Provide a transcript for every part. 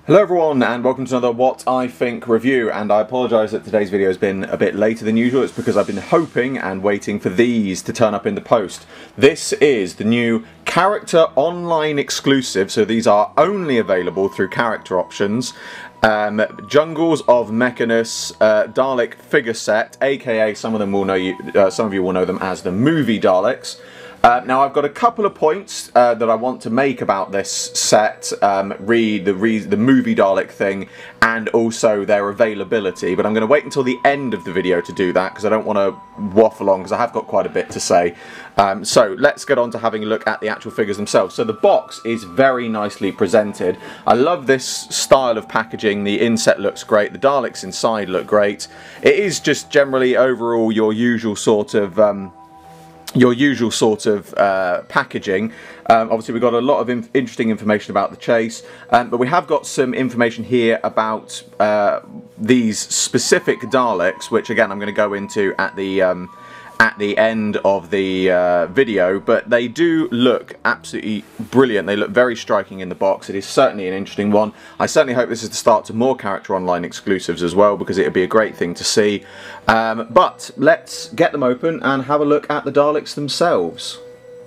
Hello everyone and welcome to another What I Think review, and I apologise that today's video has been a bit later than usual. It's because I've been hoping and waiting for these to turn up in the post. This is the new character online exclusive, so these are only available through character options. Jungles of Mechanus Dalek figure set, aka some of you will know them as the Movie Daleks. Now I've got a couple of points that I want to make about this set, the Movie Dalek thing, and also their availability, but I'm going to wait until the end of the video to do that because I don't want to waffle on, because I have got quite a bit to say. So let's get on to having a look at the actual figures themselves. So the box is very nicely presented. I love this style of packaging. The inset looks great, the Daleks inside look great. It is just generally overall your usual sort of packaging. Obviously we've got a lot of interesting information about the chase, but we have got some information here about these specific Daleks, which again I'm going to go into at the end of the video, but they do look absolutely brilliant. They look very striking in the box. It is certainly an interesting one. I certainly hope this is the start to more character online exclusives as well, because it would be a great thing to see. But let's get them open and have a look at the Daleks themselves.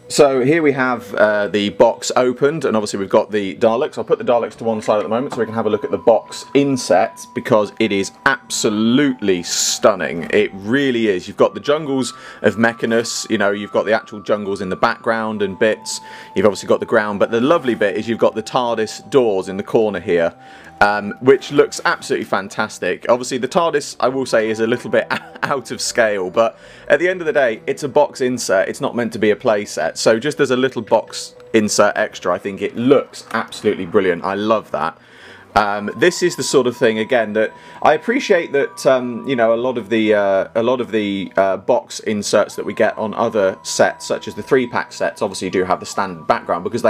So here we have the box opened, and obviously we've got the Daleks. I'll put the Daleks to one side at the moment so we can have a look at the box inset, because it is absolutely stunning. It really is. You've got the jungles of Mechanus, you know, you've got the actual jungles in the background and bits. You've obviously got the ground, but the lovely bit is you've got the TARDIS doors in the corner here. Which looks absolutely fantastic. Obviously the TARDIS, I will say, is a little bit out of scale, but at the end of the day it's a box insert. It's not meant to be a play set, so just as a little box insert extra, I think it looks absolutely brilliant. I love that. This is the sort of thing, again, that I appreciate that you know, a lot of the box inserts that we get on other sets, such as the 3-pack sets, obviously do have the standard background because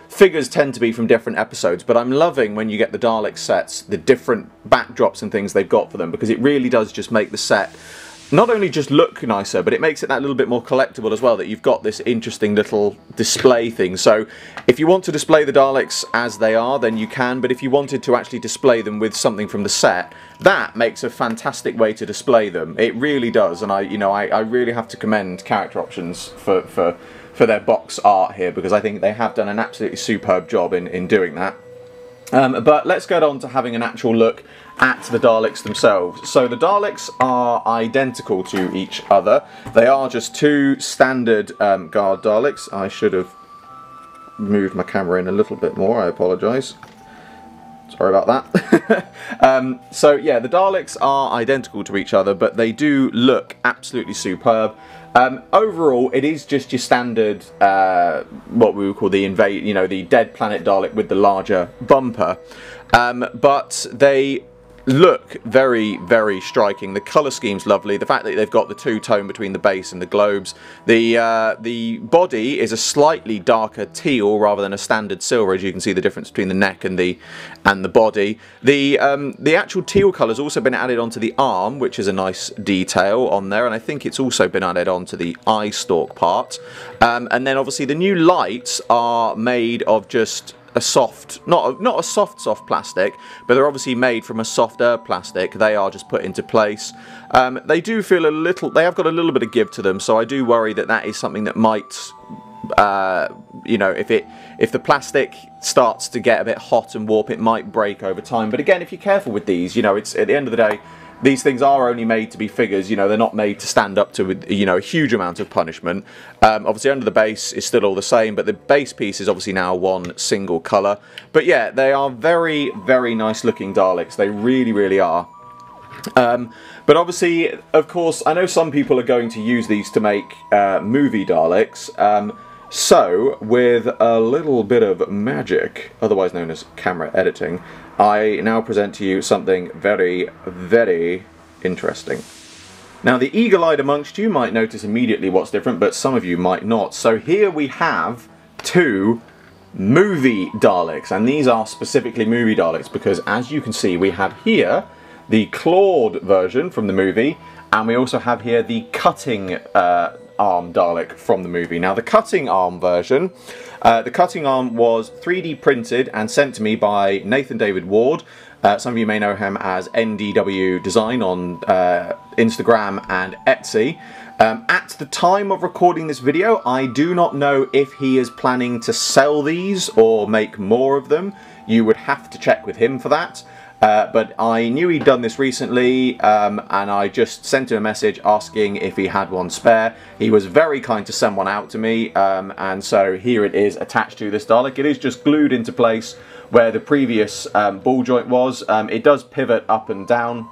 figures tend to be from different episodes, but I'm loving when you get the Dalek sets, the different backdrops and things they've got for them, because it really does just make the set not only just look nicer, but it makes it that little bit more collectible as well, that you've got this interesting little display thing. So if you want to display the Daleks as they are, then you can, but if you wanted to actually display them with something from the set, that makes a fantastic way to display them. It really does, and I really have to commend character options for their box art here, because I think they have done an absolutely superb job in doing that. But let's get on to having an actual look at the Daleks themselves. So the Daleks are identical to each other. They are just two standard guard Daleks. I should have moved my camera in a little bit more, I apologise. Sorry about that. So yeah, the Daleks are identical to each other, but they do look absolutely superb. Overall, it is just your standard, what we would call the Dead Planet Dalek with the larger bumper. But they look very, very striking. The colour scheme's lovely. The fact that they've got the two-tone between the base and the globes. The body is a slightly darker teal rather than a standard silver, as you can see the difference between the neck and the body. The actual teal colour's also been added onto the arm, which is a nice detail on there, and I think it's also been added onto the eye stalk part. And then obviously the new lights are made of just a soft, not a soft plastic, but they're obviously made from a softer plastic. They are just put into place. They do feel they have got a little bit of give to them, so I do worry that that is something that might, you know, if the plastic starts to get a bit hot and warp, it might break over time. But again, if you're careful with these, you know, it's at the end of the day, these things are only made to be figures, you know, they're not made to stand up to, you know, a huge amount of punishment. Obviously under the base is still all the same, but the base piece is obviously now one single colour. But yeah, they are very, very nice looking Daleks, they really, really are. But obviously, of course, I know some people are going to use these to make movie Daleks. So, with a little bit of magic, otherwise known as camera editing, I now present to you something very, very interesting. Now, the eagle-eyed amongst you might notice immediately what's different, but some of you might not. So here we have two Movie Daleks, and these are specifically Movie Daleks because, as you can see, we have here the clawed version from the movie, and we also have here the cutting arm Dalek from the movie. Now the cutting arm version, the cutting arm was 3D printed and sent to me by Nathan David Ward. Some of you may know him as NDW Design on Instagram and Etsy. At the time of recording this video, I do not know if he is planning to sell these or make more of them. You would have to check with him for that. But I knew he'd done this recently, and I just sent him a message asking if he had one spare. He was very kind to send one out to me, and so here it is attached to this Dalek. It is just glued into place where the previous ball joint was. It does pivot up and down,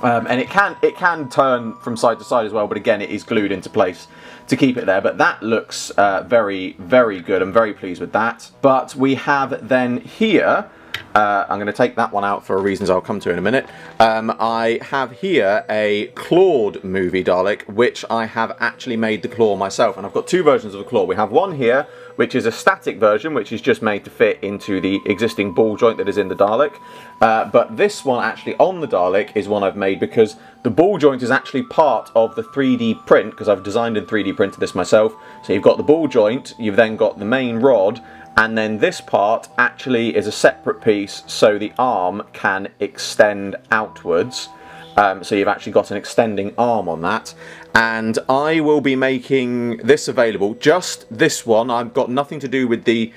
and it can turn from side to side as well, but again it is glued into place to keep it there. But that looks very, very good. I'm very pleased with that. But we have then here, I'm going to take that one out for reasons I'll come to in a minute. I have here a clawed Movie Dalek, which I have actually made the claw myself, and I've got two versions of the claw. We have one here, which is a static version, which is just made to fit into the existing ball joint that is in the Dalek. But this one actually on the Dalek is one I've made because the ball joint is actually part of the 3D print, because I've designed and 3D printed this myself. So you've got the ball joint, you've then got the main rod, and then this part actually is a separate piece, so the arm can extend outwards. So you've actually got an extending arm on that. And I will be making this available, just this one. I've got nothing to do with the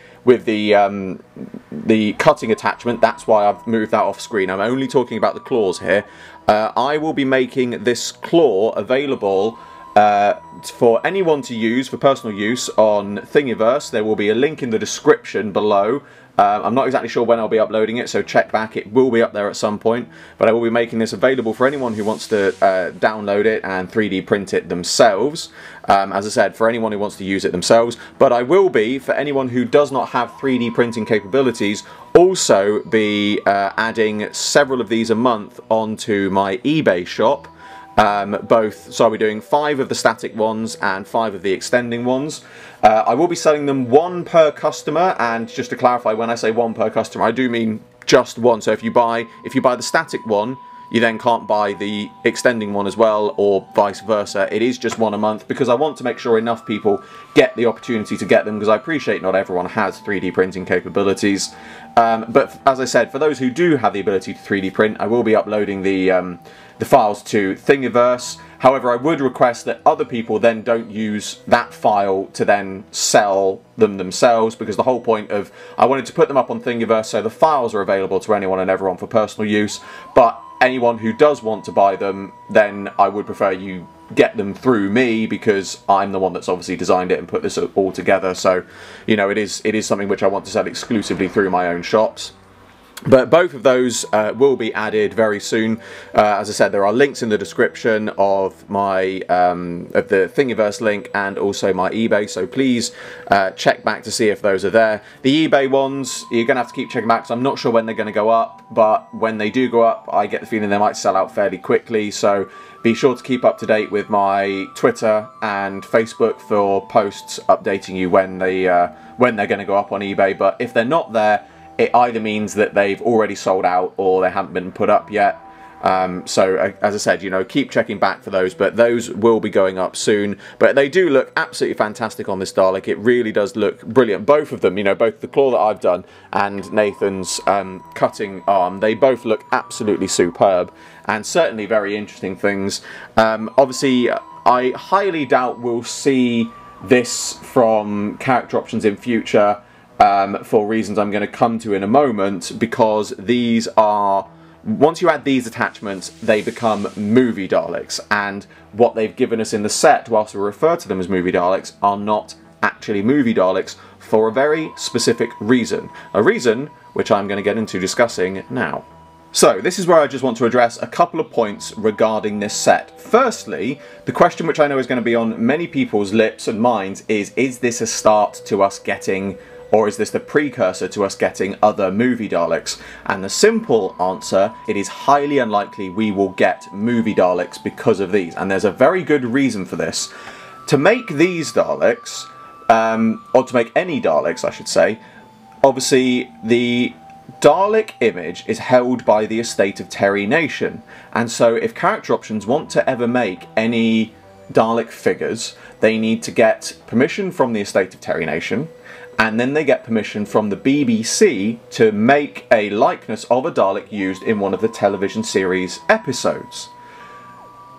cutting attachment. That's why I've moved that off screen. I'm only talking about the claws here. I will be making this claw available for anyone to use, for personal use, on ThingiVerse. There will be a link in the description below. I'm not exactly sure when I'll be uploading it, so check back. It will be up there at some point, but I will be making this available for anyone who wants to download it and 3D print it themselves. As I said, for anyone who wants to use it themselves, but I will be, for anyone who does not have 3D printing capabilities, also be adding several of these a month onto my eBay shop. So I'll be doing 5 of the static ones and 5 of the extending ones. I will be selling them 1 per customer, and just to clarify, when I say 1 per customer, I do mean just 1. So if you buy the static one, you then can't buy the extending one as well, or vice versa. It is just 1 a month, because I want to make sure enough people get the opportunity to get them, because I appreciate not everyone has 3D printing capabilities. But as I said, for those who do have the ability to 3D print, I will be uploading the files to ThingiVerse. However, I would request that other people then don't use that file to then sell them themselves, because the whole point of, I wanted to put them up on Thingiverse so the files are available to anyone and everyone for personal use, but anyone who does want to buy them, then I would prefer you get them through me, because I'm the one that's obviously designed it and put this all together. So, you know, it is something which I want to sell exclusively through my own shops. But both of those will be added very soon. As I said, there are links in the description of my of the Thingiverse link and also my eBay, so please check back to see if those are there. The eBay ones, you're going to have to keep checking back, because I'm not sure when they're going to go up, but when they do go up, I get the feeling they might sell out fairly quickly, so be sure to keep up to date with my Twitter and Facebook for posts updating you when they're going to go up on eBay. But if they're not there, it either means that they've already sold out or they haven't been put up yet. So as I said, you know, keep checking back for those, but those will be going up soon. But they do look absolutely fantastic on this Dalek. It really does look brilliant. Both of them, you know, both the claw that I've done and Nathan's cutting arm, they both look absolutely superb, and certainly very interesting things. Obviously, I highly doubt we'll see this from character options in future, for reasons I'm going to come to in a moment, because these are, once you add these attachments, they become Movie Daleks, and what they've given us in the set, whilst we refer to them as Movie Daleks, are not actually Movie Daleks for a very specific reason. A reason which I'm going to get into discussing now. So, this is where I just want to address a couple of points regarding this set. Firstly, the question which I know is going to be on many people's lips and minds is this a start to us getting, or is this the precursor to us getting other Movie Daleks? And the simple answer, it is highly unlikely we will get Movie Daleks because of these. And there's a very good reason for this. To make these Daleks, or to make any Daleks I should say, obviously the Dalek image is held by the estate of Terry Nation. And so if character options want to ever make any Dalek figures, they need to get permission from the estate of Terry Nation, and then they get permission from the BBC to make a likeness of a Dalek used in one of the television series episodes.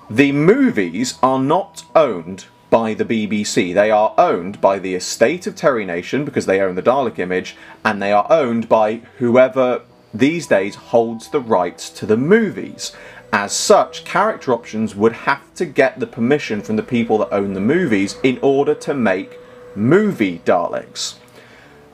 The movies are not owned by the BBC. They are owned by the estate of Terry Nation, because they own the Dalek image, and they are owned by whoever these days holds the rights to the movies. As such, Character Options would have to get the permission from the people that own the movies in order to make movie Daleks.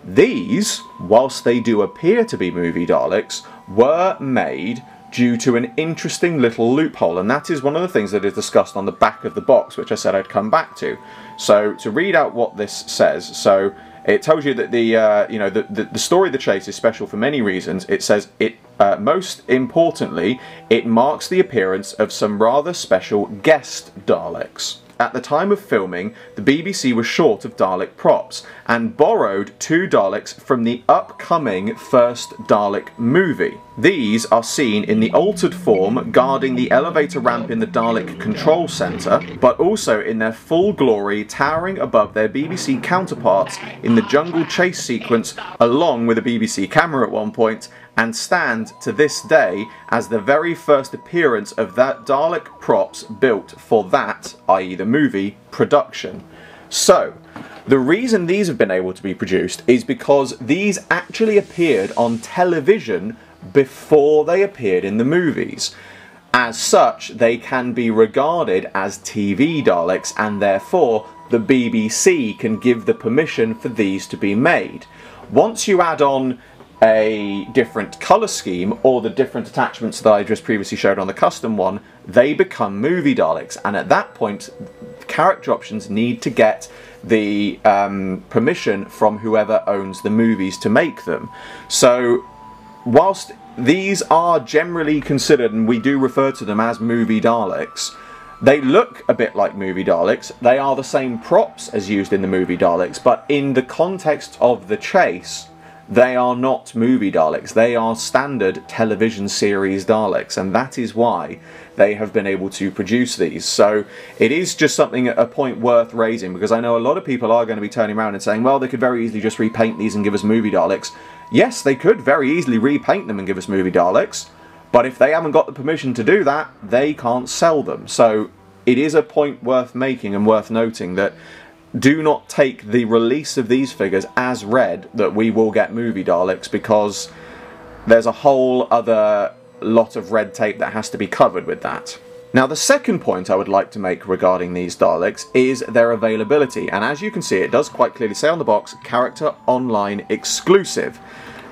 These, whilst they do appear to be movie Daleks, were made due to an interesting little loophole, and that is one of the things that is discussed on the back of the box, which I said I'd come back to. So to read out what this says, so it tells you that the story of the chase is special for many reasons. It says most importantly, it marks the appearance of some rather special guest Daleks. At the time of filming, the BBC was short of Dalek props and borrowed 2 Daleks from the upcoming first Dalek movie. These are seen in the altered form guarding the elevator ramp in the Dalek control centre, but also in their full glory towering above their BBC counterparts in the jungle chase sequence along with a BBC camera at one point, and stand to this day as the very first appearance of that Dalek props built for that, i.e. the movie, production. So, the reason these have been able to be produced is because these actually appeared on television before they appeared in the movies. As such, they can be regarded as TV Daleks, and therefore the BBC can give the permission for these to be made. Once you add on a different colour scheme, or the different attachments that I just previously showed on the custom one, they become movie Daleks, and at that point Character Options need to get the permission from whoever owns the movies to make them. So whilst these are generally considered, and we do refer to them as movie Daleks, they look a bit like movie Daleks. They are the same props as used in the movie Daleks, but in the context of the chase, they are not movie Daleks. They are standard television series Daleks, and that is why they have been able to produce these. So it is just something, a point worth raising, because I know a lot of people are going to be turning around and saying, well, they could very easily just repaint these and give us movie Daleks. Yes, they could very easily repaint them and give us movie Daleks, but if they haven't got the permission to do that, they can't sell them. So it is a point worth making and worth noting that do not take the release of these figures as read that we will get movie Daleks, because there's a whole other lot of red tape that has to be covered with that. Now, the second point I would like to make regarding these Daleks is their availability, and as you can see, it does quite clearly say on the box, Character Online exclusive.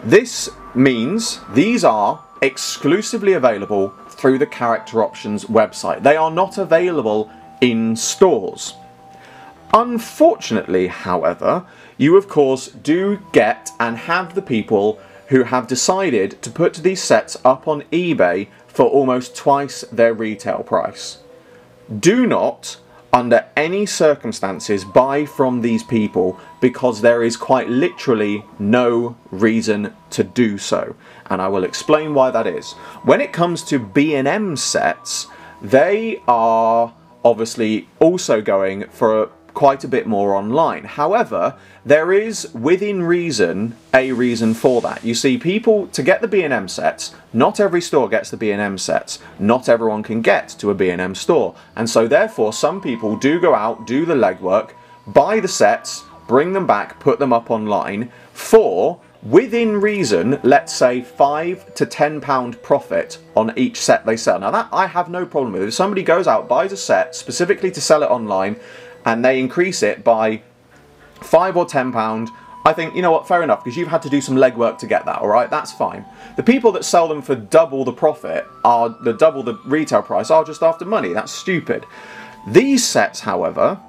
This means these are exclusively available through the Character Options website. They are not available in stores. Unfortunately, however, you of course do get and have the people who have decided to put these sets up on eBay for almost twice their retail price. Do not, under any circumstances, buy from these people, because there is quite literally no reason to do so, and I will explain why that is. When it comes to B&M sets, they are obviously also going for quite a bit more online. However, there is, within reason, a reason for that. You see, people, to get the B&M sets, not every store gets the B&M sets. Not everyone can get to a B&M store. And so therefore, some people do go out, do the legwork, buy the sets, bring them back, put them up online for, within reason, let's say £5 to £10 profit on each set they sell. Now that I have no problem with. If somebody goes out, buys a set specifically to sell it online, and they increase it by £5 or £10, I think, you know what, fair enough, because you've had to do some legwork to get that, alright, that's fine. The people that sell them for double the profit, double the retail price, are just after money. That's stupid. These sets, however,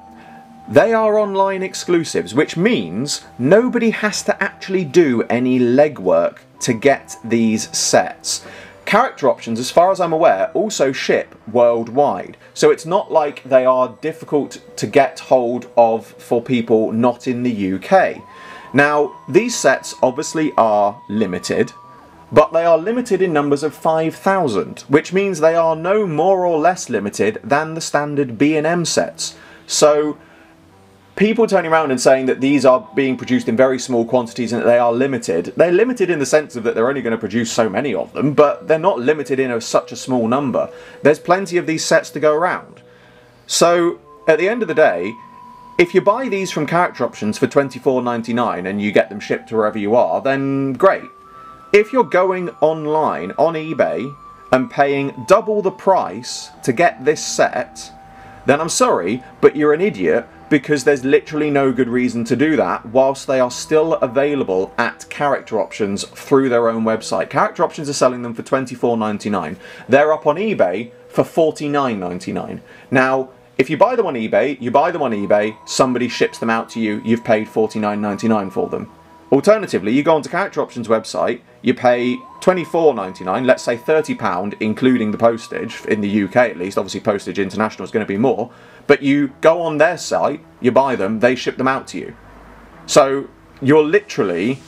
they are online exclusives, which means nobody has to actually do any legwork to get these sets. Character Options, as far as I'm aware, also ship worldwide. So it's not like they are difficult to get hold of for people not in the UK. Now, these sets obviously are limited. but they are limited in numbers of 5,000, which means they are no more or less limited than the standard B&M sets. So people turning around and saying that these are being produced in very small quantities and that they are limited, they're limited in the sense of that they're only going to produce so many of them, but they're not limited in such a small number. There's plenty of these sets to go around. So at the end of the day, if you buy these from Character Options for $24.99 and you get them shipped to wherever you are, then great. If you're going online on eBay and paying double the price to get this set, then I'm sorry, but you're an idiot, because there's literally no good reason to do that whilst they are still available at Character Options through their own website. Character Options are selling them for $24.99. They're up on eBay for $49.99. Now, if you buy them on eBay, somebody ships them out to you, you've paid $49.99 for them. Alternatively, you go onto Character Options website, you pay $24.99, let's say £30, including the postage, in the UK at least, obviously postage international is going to be more, but you go on their site, you buy them, they ship them out to you. So you're literally,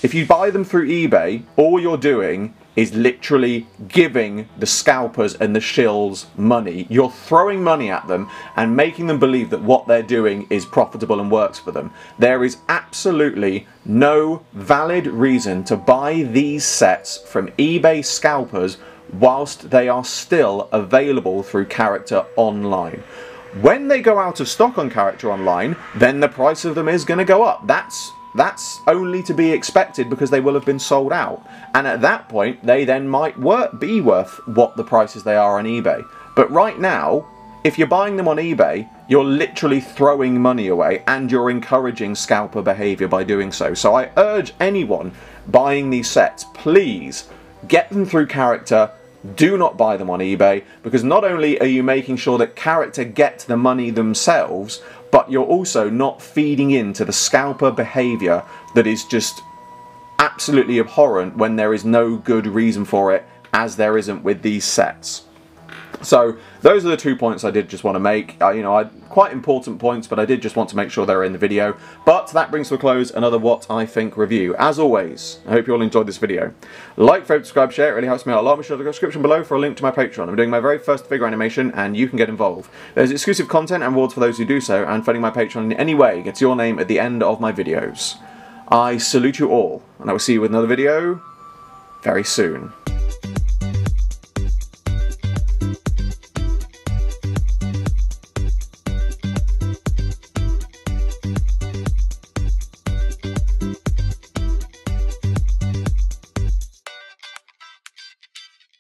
if you buy them through eBay, all you're doing is literally giving the scalpers and the shills money. You're throwing money at them and making them believe that what they're doing is profitable and works for them. There is absolutely no valid reason to buy these sets from eBay scalpers whilst they are still available through Character Online. When they go out of stock on Character Online, then the price of them is going to go up. That's only to be expected because they will have been sold out. And at that point, they then might be worth what the prices they are on eBay. But right now, if you're buying them on eBay, you're literally throwing money away and you're encouraging scalper behaviour by doing so. So I urge anyone buying these sets, please get them through Character. Do not buy them on eBay, because not only are you making sure that Character get the money themselves, but you're also not feeding into the scalper behaviour that is just absolutely abhorrent when there is no good reason for it, as there isn't with these sets. So those are the 2 points I did just want to make. Quite important points, but I did just want to make sure they're in the video. But that brings to a close another What I Think review. As always, I hope you all enjoyed this video. Like, favorite, subscribe, share, it really helps me out a lot. Make sure to go to the description below for a link to my Patreon. I'm doing my very first figure animation and you can get involved. There's exclusive content and rewards for those who do so, and funding my Patreon in any way gets your name at the end of my videos. I salute you all, and I will see you with another video very soon.